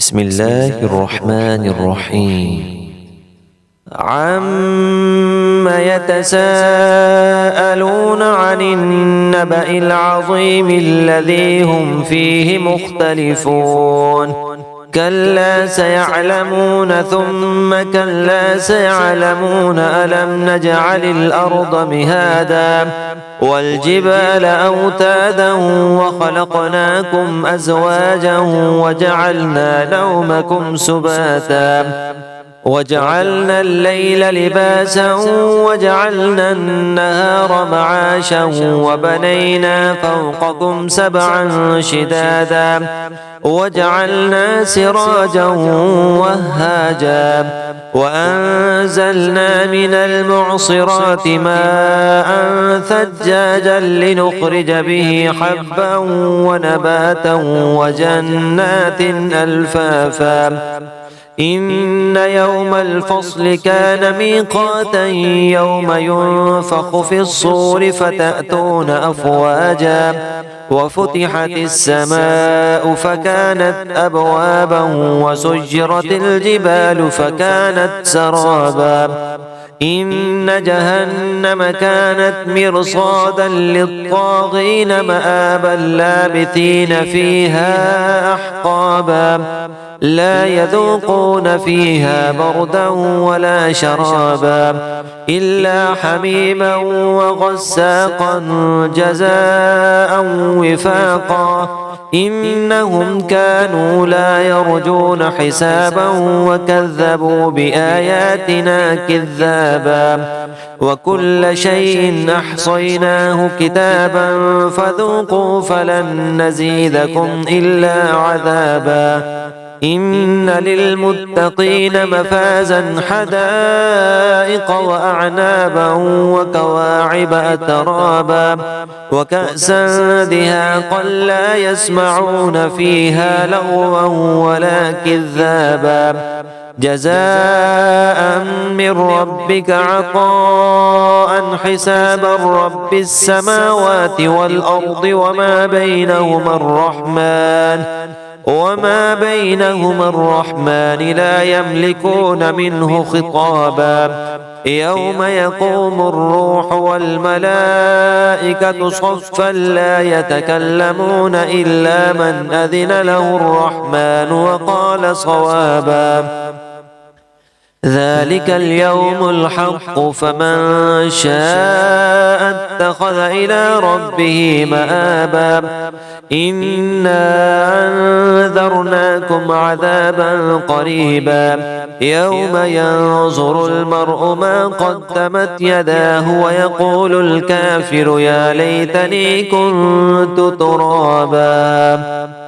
بسم الله الرحمن الرحيم. عم يتساءلون عن النبأ العظيم الذي هم فيه مختلفون. كلا سيعلمون ثم كلا سيعلمون ألم نجعل الأرض مهادا والجبال أوتادا وخلقناكم أزواجا وجعلنا نومكم سباتا وجعلنا الليل لباسا وجعلنا النهار معاشا وبنينا فوقكم سبعا شدادا وجعلنا سراجا وهاجا وأنزلنا من المعصرات ماء ثجاجا لنخرج به حبا ونباتا وجنات ألفافا إن يوم الفصل كان ميقاتا يوم ينفخ في الصور فتأتون أفواجا وفتحت السماء فكانت أبوابا وسجرت الجبال فكانت سرابا إن جهنم كانت مرصادا للطاغين مآبا لابثين فيها أحقابا لا يذوقون فيها بردا ولا شرابا إلا حميما وغساقا جزاء وفاقا إنهم كانوا لا يرجون حسابا وكذبوا بآياتنا كذابا وكل شيء أحصيناه كتابا فذوقوا فلن نزيدكم إلا عذابا إن للمتقين مفازا حدائق وأعنابا وكواعب أترابا وكأسا دهاقا لا يسمعون فيها لغوا ولا كذابا جزاء من ربك عطاء حسابا رب السماوات والأرض وما بينهما الرحمن لا يملكون منه خطابا يوم يقوم الروح والملائكة صفا لا يتكلمون إلا من أذن له الرحمن وقال صوابا ذلك اليوم الحق فمن شاء اتخذ إلى ربه مآبا إنا أنذرناكم عذابا قريبا يوم ينظر المرء ما قدمت يداه ويقول الكافر يا ليتني كنت ترابا.